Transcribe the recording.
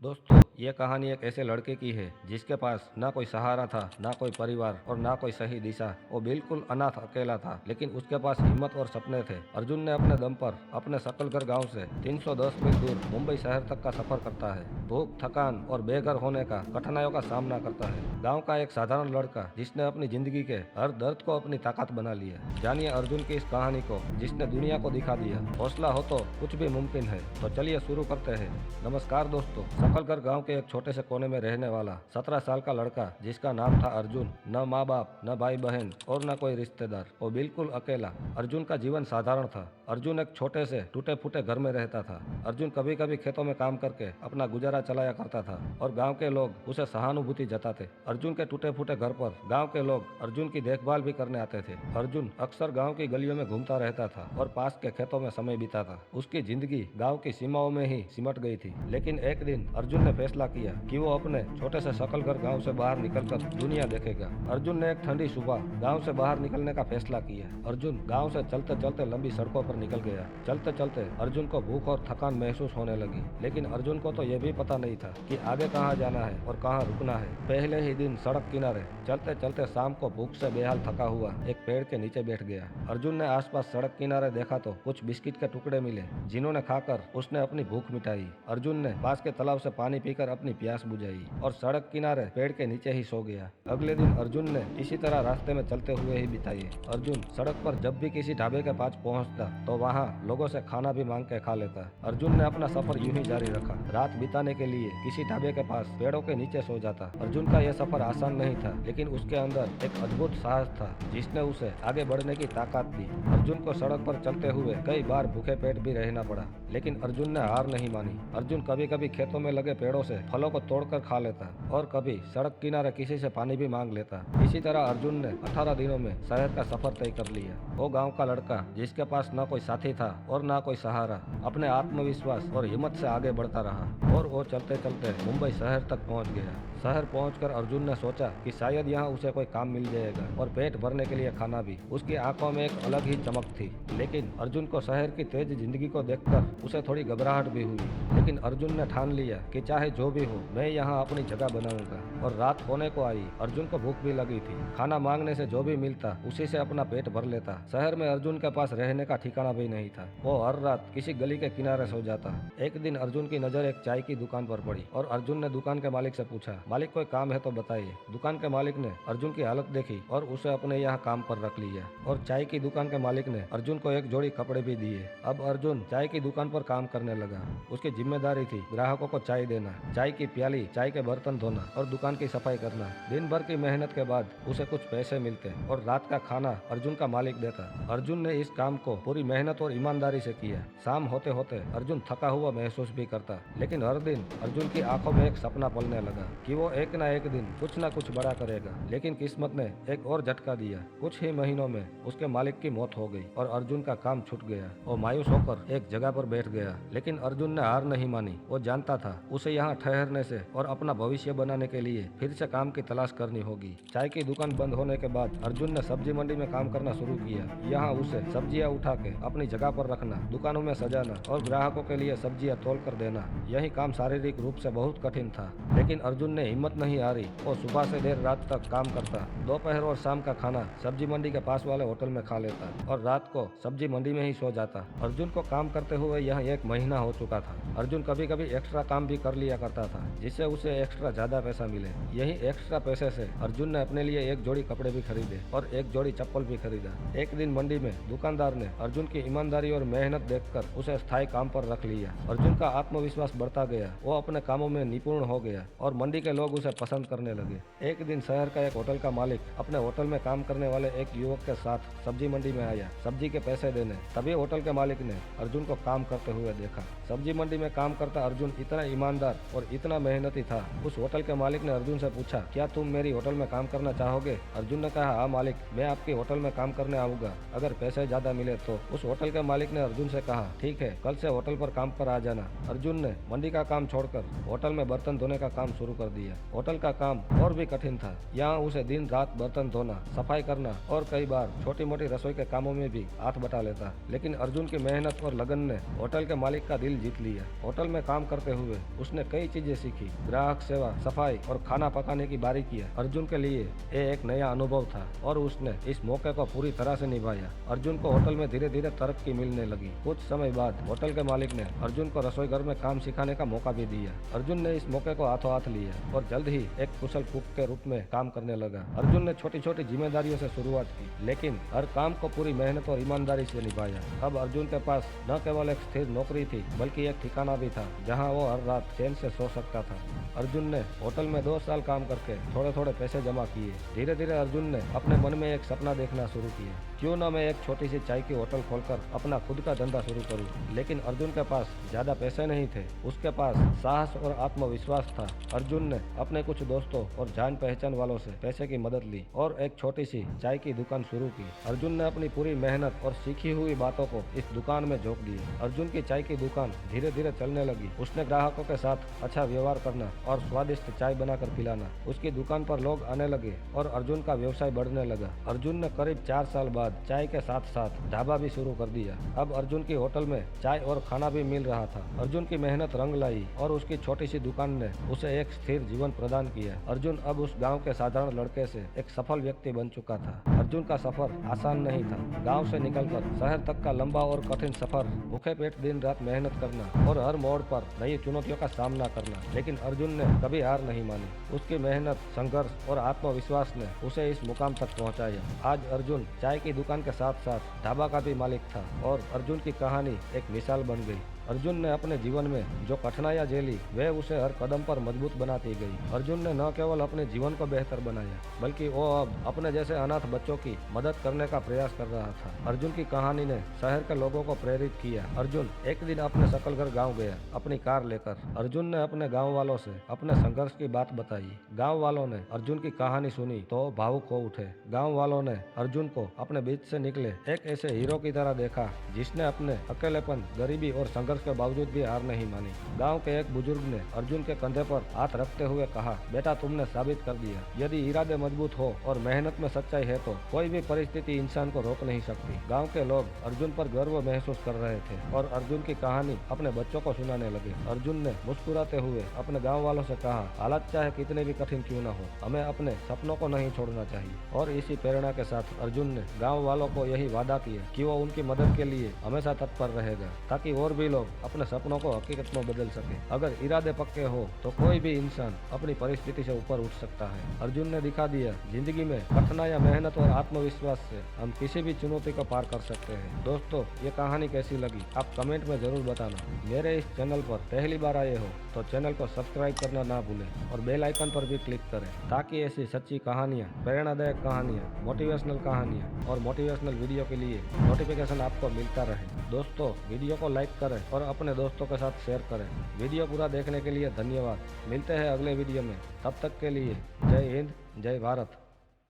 दोस्तों, ये कहानी एक ऐसे लड़के की है जिसके पास ना कोई सहारा था, ना कोई परिवार और ना कोई सही दिशा। वो बिल्कुल अनाथ अकेला था, लेकिन उसके पास हिम्मत और सपने थे। अर्जुन ने अपने दम पर अपने सकलगढ़ गांव से 310 मील दूर मुंबई शहर तक का सफर करता है। भूख, थकान और बेघर होने का कठिनाइयों का सामना करता है। गाँव का एक साधारण लड़का जिसने अपनी जिंदगी के हर दर्द को अपनी ताकत बना लिया। जानिए अर्जुन की इस कहानी को जिसने दुनिया को दिखा दिया, हौसला हो तो कुछ भी मुमकिन है। तो चलिए शुरू करते हैं। नमस्कार दोस्तों, सकलगढ़ गांव के एक छोटे से कोने में रहने वाला 17 साल का लड़का जिसका नाम था अर्जुन। न माँ बाप, न भाई बहन और न कोई रिश्तेदार, वो बिल्कुल अकेला। अर्जुन का जीवन साधारण था। अर्जुन एक छोटे से टूटे फूटे घर में रहता था। अर्जुन कभी कभी खेतों में काम करके अपना गुजारा चलाया करता था और गांव के लोग उसे सहानुभूति जताते। अर्जुन के टूटे फूटे घर पर गांव के लोग अर्जुन की देखभाल भी करने आते थे। अर्जुन अक्सर गांव की गलियों में घूमता रहता था और पास के खेतों में समय बिताता। उसकी जिंदगी गांव की सीमाओं में ही सिमट गई थी। लेकिन एक दिन अर्जुन ने फैसला किया कि वो अपने छोटे से सकलगढ़ गांव से बाहर निकलकर दुनिया देखेगा। अर्जुन ने एक ठंडी सुबह गांव से बाहर निकलने का फैसला किया। अर्जुन गांव से चलते चलते लंबी सड़कों पर निकल गया। चलते चलते अर्जुन को भूख और थकान महसूस होने लगी, लेकिन अर्जुन को तो यह भी पता नहीं था कि आगे कहाँ जाना है और कहाँ रुकना है। पहले ही दिन सड़क किनारे चलते चलते शाम को भूख से बेहाल थका हुआ एक पेड़ के नीचे बैठ गया। अर्जुन ने आसपास सड़क किनारे देखा तो कुछ बिस्किट के टुकड़े मिले, जिन्होंने खाकर उसने अपनी भूख मिटाई। अर्जुन ने पास के तालाब से पानी पीकर अपनी प्यास बुझाई और सड़क किनारे पेड़ के नीचे ही सो गया। अगले दिन अर्जुन ने इसी तरह रास्ते में चलते हुए ही बिताए। अर्जुन सड़क पर जब भी किसी ढाबे के पास पहुंचता तो वहां लोगों से खाना भी मांग के खा लेता। अर्जुन ने अपना सफर यूं ही जारी रखा। रात बिताने के लिए किसी ढाबे के पास पेड़ों के नीचे सो जाता। अर्जुन का यह सफर आसान नहीं था, लेकिन उसके अंदर एक अद्भुत साहस था जिसने उसे आगे बढ़ने की ताकत दी। अर्जुन को सड़क पर चलते हुए कई बार भूखे पेट भी रहना पड़ा, लेकिन अर्जुन ने हार नहीं मानी। अर्जुन कभी कभी खेतों में लगे पेड़ों से फलों को तोड़कर खा लेता और कभी सड़क किनारे किसी से पानी भी मांग लेता। इसी तरह अर्जुन ने 18 दिनों में शहर का सफर तय कर लिया। वो गांव का लड़का जिसके पास न कोई साथी था और न कोई सहारा, अपने आत्मविश्वास और हिम्मत से आगे बढ़ता रहा और वो चलते चलते मुंबई शहर तक पहुंच गया। शहर पहुंचकर अर्जुन ने सोचा कि शायद यहाँ उसे कोई काम मिल जाएगा और पेट भरने के लिए खाना भी। उसकी आंखों में एक अलग ही चमक थी, लेकिन अर्जुन को शहर की तेज जिंदगी को देखकर उसे थोड़ी घबराहट भी हुई। लेकिन अर्जुन ने ठान लिया कि चाहे जो भी हो, मैं यहाँ अपनी जगह बनाऊंगा। और रात होने को आई। अर्जुन को भूख भी लगी थी। खाना मांगने से जो भी मिलता उसी से अपना पेट भर लेता। शहर में अर्जुन के पास रहने का ठिकाना भी नहीं था। वो हर रात किसी गली के किनारे सो जाता। एक दिन अर्जुन की नजर एक चाय की दुकान पर पड़ी और अर्जुन ने दुकान के मालिक से पूछा, मालिक कोई काम है तो बताइए। दुकान के मालिक ने अर्जुन की हालत देखी और उसे अपने यहाँ काम पर रख लिया। और चाय की दुकान के मालिक ने अर्जुन को एक जोड़ी कपड़े भी दिए। अब अर्जुन चाय की दुकान पर काम करने लगा। उसकी जिम्मेदारी थी ग्राहकों को चाय देना, चाय की प्याली, चाय के बर्तन धोना और दुकान की सफाई करना। दिन भर की मेहनत के बाद उसे कुछ पैसे मिलते और रात का खाना अर्जुन का मालिक देता। अर्जुन ने इस काम को पूरी मेहनत और ईमानदारी से किया। शाम होते होते अर्जुन थका हुआ महसूस भी करता, लेकिन हर दिन अर्जुन की आंखों में एक सपना पलने लगा कि वो एक न एक दिन कुछ न कुछ बड़ा करेगा। लेकिन किस्मत ने एक और झटका दिया। कुछ ही महीनों में उसके मालिक की मौत हो गई और अर्जुन का काम छूट गया। वो मायूस होकर एक जगह पर बैठ गया, लेकिन अर्जुन ने हार नहीं मानी। वो जानता था उसे यहाँ ठहरने से और अपना भविष्य बनाने के लिए फिर से काम की तलाश करनी होगी। चाय की दुकान बंद होने के बाद अर्जुन ने सब्जी मंडी में काम करना शुरू किया। यहाँ उसे सब्जियाँ उठा के अपनी जगह पर रखना, दुकानों में सजाना और ग्राहकों के लिए सब्जियाँ तोल कर देना, यही काम शारीरिक रूप से बहुत कठिन था। लेकिन अर्जुन ने हिम्मत नहीं हारी। वो सुबह से देर रात तक काम करता। दोपहर और शाम का खाना सब्जी मंडी के पास वाले होटल में खा लेता और रात को सब्जी मंडी में ही सो जाता। अर्जुन को काम करते हुए यहाँ 1 महीना हो चुका था। अर्जुन कभी कभी एक्स्ट्रा काम भी कर लिया करता था, जिससे उसे एक्स्ट्रा ज्यादा पैसा मिले। यही एक्स्ट्रा पैसे से अर्जुन ने अपने लिए एक जोड़ी कपड़े भी खरीदे और एक जोड़ी चप्पल भी खरीदा। एक दिन मंडी में दुकानदार ने अर्जुन की ईमानदारी और मेहनत देखकर उसे स्थायी काम पर रख लिया। अर्जुन का आत्मविश्वास बढ़ता गया। वो अपने कामों में निपुण हो गया और मंडी के लोग उसे पसंद करने लगे। एक दिन शहर का एक होटल का मालिक अपने होटल में काम करने वाले एक युवक के साथ सब्जी मंडी में आया सब्जी के पैसे देने। तभी होटल के मालिक ने अर्जुन को काम करते हुए देखा। सब्जी मंडी में काम करता अर्जुन इतना ईमानदार और इतना मेहनती था। उस होटल के मालिक ने अर्जुन से पूछा, क्या तुम मेरी होटल में काम करना चाहोगे? अर्जुन ने कहा, हाँ मालिक, मैं आपकी होटल में काम करने आऊंगा, अगर पैसे ज्यादा मिले तो। उस होटल के मालिक ने अर्जुन से कहा, ठीक है, कल से होटल पर काम पर आ जाना। अर्जुन ने मंडी का काम छोड़कर होटल में बर्तन धोने का काम शुरू कर दिया। होटल का काम और भी कठिन था। यहाँ उसे दिन रात बर्तन धोना, सफाई करना और कई बार छोटी मोटी रसोई के कामों में भी हाथ बटा लेता। लेकिन अर्जुन की मेहनत और लगन ने होटल के मालिक का दिल जीत लिया। होटल में काम करते हुए उसने कई चीजें सीखी, ग्राहक सेवा, सफाई और खाना पकाने की बारीकियां। अर्जुन के लिए ये एक नया अनुभव था और उसने इस मौके को पूरी तरह से निभाया। अर्जुन को होटल में धीरे धीरे तरक्की मिलने लगी। कुछ समय बाद होटल के मालिक ने अर्जुन को रसोई घर में काम सिखाने का मौका भी दिया। अर्जुन ने इस मौके को हाथों हाथ लिया और जल्द ही एक कुशल कुक के रूप में काम करने लगा। अर्जुन ने छोटी छोटी जिम्मेदारियों से शुरुआत की, लेकिन हर काम को पूरी मेहनत और ईमानदारी से निभाया। अब अर्जुन के पास न केवल एक स्थिर नौकरी थी, बल्कि एक ठिकाना भी था जहां वो हर रात चैन से सो सकता था। अर्जुन ने होटल में 2 साल काम करके थोड़े थोड़े पैसे जमा किए। धीरे धीरे अर्जुन ने अपने मन में एक सपना देखना शुरू किया, क्यों न मैं एक छोटी सी चाय की होटल खोलकर अपना खुद का धंधा शुरू करूं। लेकिन अर्जुन के पास ज्यादा पैसे नहीं थे, उसके पास साहस और आत्मविश्वास था। अर्जुन ने अपने कुछ दोस्तों और जान पहचान वालों से पैसे की मदद ली और एक छोटी सी चाय की दुकान शुरू की। अर्जुन ने अपनी पूरी मेहनत और सीखी हुई बातों को इस दुकान में झोंक दिया। अर्जुन की चाय की दुकान धीरे धीरे चलने लगी। उसने ग्राहकों के साथ अच्छा व्यवहार करना और स्वादिष्ट चाय बनाकर पिलाना। उसकी दुकान पर लोग आने लगे और अर्जुन का व्यवसाय बढ़ने लगा। अर्जुन ने करीब 4 साल बाद चाय के साथ साथ ढाबा भी शुरू कर दिया। अब अर्जुन की होटल में चाय और खाना भी मिल रहा था। अर्जुन की मेहनत रंग लाई और उसकी छोटी सी दुकान ने उसे एक स्थिर जीवन प्रदान किया। अर्जुन अब उस गांव के साधारण लड़के से एक सफल व्यक्ति बन चुका था। अर्जुन का सफर आसान नहीं था। गांव से निकलकर शहर तक का लंबा और कठिन सफर, भूखे पेट दिन रात मेहनत करना और हर मोड़ पर नई चुनौतियों का सामना करना। लेकिन अर्जुन ने कभी हार नहीं मानी। उसकी मेहनत, संघर्ष और आत्मविश्वास ने उसे इस मुकाम तक पहुंचाया। आज अर्जुन चाय की दुकान के साथ साथ ढाबा का भी मालिक था और अर्जुन की कहानी एक मिसाल बन गई। अर्जुन ने अपने जीवन में जो कठिनाइयां झेली, वे उसे हर कदम पर मजबूत बनाती गई। अर्जुन ने न केवल अपने जीवन को बेहतर बनाया, बल्कि वो अब अपने जैसे अनाथ बच्चों की मदद करने का प्रयास कर रहा था। अर्जुन की कहानी ने शहर के लोगों को प्रेरित किया। अर्जुन एक दिन अपने सकल घर गाँव गया अपनी कार लेकर। अर्जुन ने अपने गाँव वालों से अपने संघर्ष की बात बताई। गाँव वालों ने अर्जुन की कहानी सुनी तो भावुक हो उठे। गाँव वालों ने अर्जुन को अपने बीच से निकले एक ऐसे हीरो की तरह देखा जिसने अपने अकेलेपन, गरीबी और संघर्ष के बावजूद भी हार नहीं मानी। गांव के एक बुजुर्ग ने अर्जुन के कंधे पर हाथ रखते हुए कहा, बेटा तुमने साबित कर दिया, यदि इरादे मजबूत हो और मेहनत में सच्चाई है तो कोई भी परिस्थिति इंसान को रोक नहीं सकती। गांव के लोग अर्जुन पर गर्व महसूस कर रहे थे और अर्जुन की कहानी अपने बच्चों को सुनाने लगे। अर्जुन ने मुस्कुराते हुए अपने गाँव वालों से कहा, हालात चाहे कितने भी कठिन क्यों न हो, हमें अपने सपनों को नहीं छोड़ना चाहिए। और इसी प्रेरणा के साथ अर्जुन ने गाँव वालों को यही वादा किया कि वो उनकी मदद के लिए हमेशा तत्पर रहेगा, ताकि और भी लोग अपने सपनों को हकीकत में बदल सके। अगर इरादे पक्के हो तो कोई भी इंसान अपनी परिस्थिति से ऊपर उठ सकता है। अर्जुन ने दिखा दिया, जिंदगी में कठिनाइयां, मेहनत और आत्मविश्वास से हम किसी भी चुनौती को पार कर सकते हैं। दोस्तों, ये कहानी कैसी लगी आप कमेंट में जरूर बताना। मेरे इस चैनल पर पहली बार आए हो तो चैनल को सब्सक्राइब करना ना भूलें और बेल आइकन पर भी क्लिक करें, ताकि ऐसी सच्ची कहानियाँ, प्रेरणादायक कहानियाँ, मोटिवेशनल कहानियाँ और मोटिवेशनल वीडियो के लिए नोटिफिकेशन आपको मिलता रहे। दोस्तों, वीडियो को लाइक करें और अपने दोस्तों के साथ शेयर करें। वीडियो पूरा देखने के लिए धन्यवाद। मिलते हैं अगले वीडियो में, तब तक के लिए जय हिंद, जय भारत।